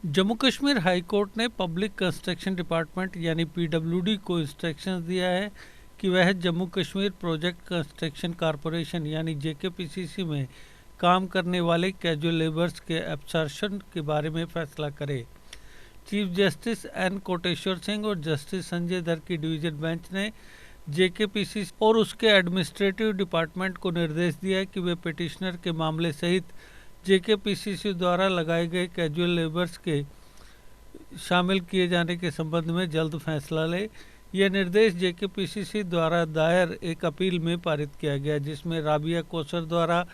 Jammu Kashmir high court ने public construction department यानी PWD को इंस्ट्रक्शंस दिया है कि वह Jammu Kashmir project construction corporation यानी जेकेपीसीसी में काम करने वाले कैजुअल लेबर्स के एब्सॉर्प्शन के बारे में फैसला करे। Chief justice N Koteshwar Singh और जस्टिस संजय दर की डिवीजन बेंच ने जेकेपीसीसी और उसके एडमिनिस्ट्रेटिव डिपार्टमेंट को निर्देश दिया है कि वे पिटिशनर के मामले सहित जेकेपीसीसी द्वारा लगाए गए कैजुअल लेबर्स के शामिल किए जाने के संबंध में जल्द फैसला ले। यह निर्देश जेकेपीसीसी द्वारा दायर एक अपील में पारित किया गया, जिसमें राबिया कोसर द्वारा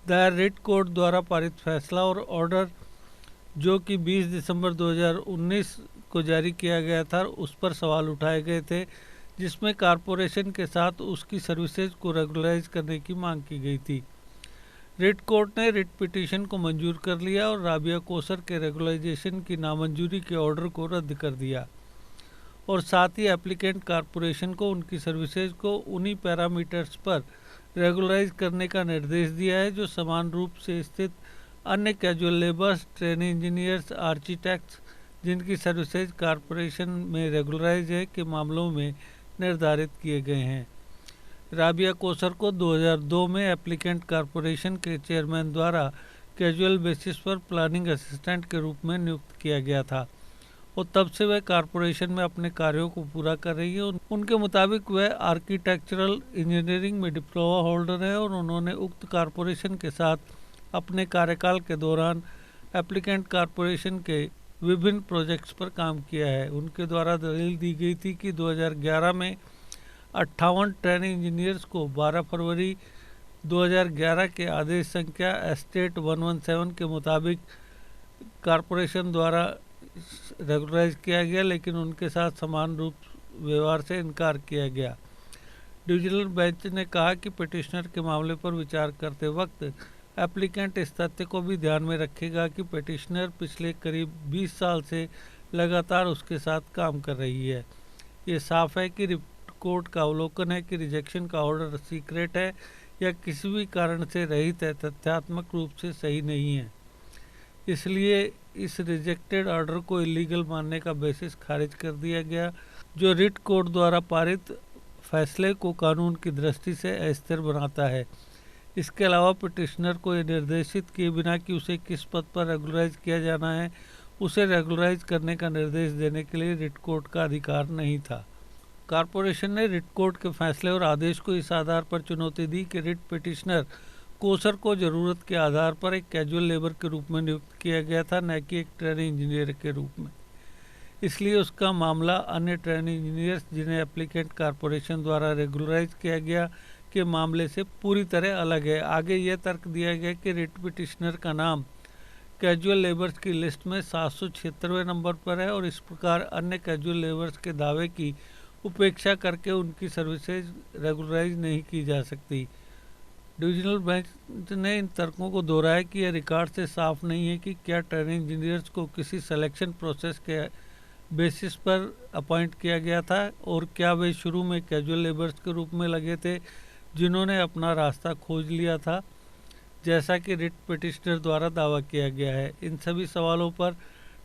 दायर रिट कोर्ट द्वारा पारित फैसला और ऑर्डर जो कि 20 दिसंबर 2019 को जारी किया गया था उस पर सवाल उठाए गए थे, जिसमें कारपोरेशन के साथ उसकी सर्विसेज को रेगुलराइज करने की मांग की गई थी। रिट कोर्ट ने रिट पिटीशन को मंजूर कर लिया और राबिया कोसर के रेगुलराइजेशन की नामंजूरी के ऑर्डर को रद्द कर दिया और साथ ही एप्लीकेंट कारपोरेशन को उनकी सर्विसेज को उन्हीं पैरामीटर्स पर रेगुलराइज करने का निर्देश दिया है जो समान रूप से स्थित अन्य casual labours, trainee engineers, architects जिनकी सर्विसेज कारपोरेशन में रेगुलराइज है के मामलों में निर्धारित किए गए हैं। राबिया कोसर को 2002 में एप्लीकेंट कॉरपोरेशन के चेयरमैन द्वारा कैजुअल बेसिस पर प्लानिंग असिस्टेंट के रूप में नियुक्त किया गया था और तब से वह कॉरपोरेशन में अपने कार्यों को पूरा कर रही है। उनके मुताबिक वह आर्किटेक्चरल इंजीनियरिंग में डिप्लोमा होल्डर है और उन्होंने उक्त कॉरपोरेशन के साथ अपने कार्यकाल के दौरान एप्लीकेंट कॉरपोरेशन के विभिन्न प्रोजेक्ट्स पर काम किया है। उनके द्वारा दलील दी गई थी कि 2011 में 58 ट्रेनी इंजीनियर्स को 12 फरवरी 2011 के आदेश संख्या एस्टेट 117 के मुताबिक कॉरपोरेशन द्वारा रेगुलराइज किया गया, लेकिन उनके साथ समान रूप व्यवहार से इनकार किया गया। डिविजनल बेंच ने कहा कि पिटिशनर के मामले पर विचार करते वक्त एप्लीकेंट इस तथ्य को भी ध्यान में रखेगा कि पिटिशनर पिछले करीब 20 साल से लगातार उसके साथ काम कर रही है। ये साफ है कि कोर्ट का अवलोकन है कि रिजेक्शन का ऑर्डर सीक्रेट है या किसी भी कारण से रहित है, तथ्यात्मक रूप से सही नहीं है। इसलिए इस रिजेक्टेड ऑर्डर को इलीगल मानने का बेसिस खारिज कर दिया गया, जो रिट कोर्ट द्वारा पारित फैसले को कानून की दृष्टि से अस्थिर बनाता है। इसके अलावा पिटिशनर को यह निर्देशित किए बिना कि उसे किस पद पर रेगुलराइज किया जाना है, उसे रेगुलराइज करने का निर्देश देने के लिए रिट कोर्ट का अधिकार नहीं था। कॉरपोरेशन ने रिट कोर्ट के फैसले और आदेश को इस आधार पर चुनौती दी कि रिट पिटिशनर कोसर को जरूरत के आधार पर एक कैजुअल लेबर के रूप में नियुक्त किया गया था, न कि एक ट्रेनी इंजीनियर के रूप में। इसलिए उसका मामला अन्य ट्रेनी इंजीनियर्स जिन्हें एप्लीकेंट कॉरपोरेशन द्वारा रेगुलराइज किया गया के मामले से पूरी तरह अलग है। आगे यह तर्क दिया गया कि रिट पिटिशनर का नाम कैजुअल लेबर्स की लिस्ट में 776वें नंबर पर है और इस प्रकार अन्य कैजुअल लेबर्स के दावे की उपेक्षा करके उनकी सर्विसेज रेगुलराइज नहीं की जा सकती। डिविजनल बेंच ने इन तर्कों को दोहराया कि यह रिकॉर्ड से साफ नहीं है कि क्या ट्रेनिंग इंजीनियर्स को किसी सिलेक्शन प्रोसेस के बेसिस पर अपॉइंट किया गया था और क्या वे शुरू में कैजुअल लेबर्स के रूप में लगे थे जिन्होंने अपना रास्ता खोज लिया था, जैसा कि रिट पिटिशनर द्वारा दावा किया गया है। इन सभी सवालों पर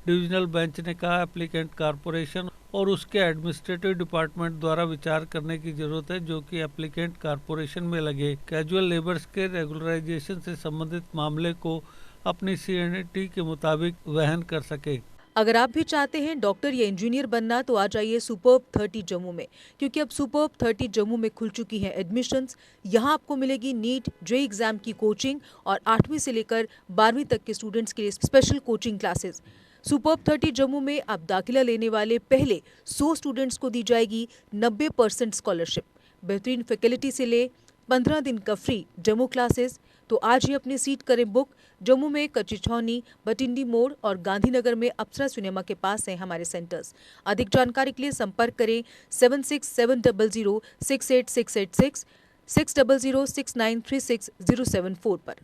डिविजनल बेंच ने कहा एप्लीकेंट कॉरपोरेशन और उसके एडमिनिस्ट्रेटिव डिपार्टमेंट द्वारा विचार करने की जरूरत है, जो कि एप्लीकेंट कॉरपोरेशन में लगे कैजुअल लेबर्स के रेगुलराइजेशन से संबंधित मामले को अपनी सीएनटी के मुताबिक वहन कर सके। अगर आप भी चाहते हैं डॉक्टर या इंजीनियर बनना तो आ जाइए सुपर्ब 30 जम्मू में, क्योंकि अब सुपर्ब 30 जम्मू में खुल चुकी हैं एडमिशन्स। यहाँ आपको मिलेगी नीट जे एग्जाम की कोचिंग और 8वीं से लेकर 12वीं तक के स्टूडेंट्स के लिए special coaching classes. Superb 30 Jammu में अब दाखिला लेने वाले पहले 100 स्टूडेंट्स को दी जाएगी 90% स्कॉलरशिप। बेहतरीन फैकल्टी से ले 15 दिन का फ्री डेमो क्लासेस। तो आज ही अपनी सीट करें बुक। जम्मू में कच्ची छौनी, बटिंडी मोड़ और गांधीनगर में अप्सरा सिनेमा के पास हैं हमारे सेंटर्स। अधिक जानकारी के लिए संपर्क करें 7670068686 6006936 074 पर।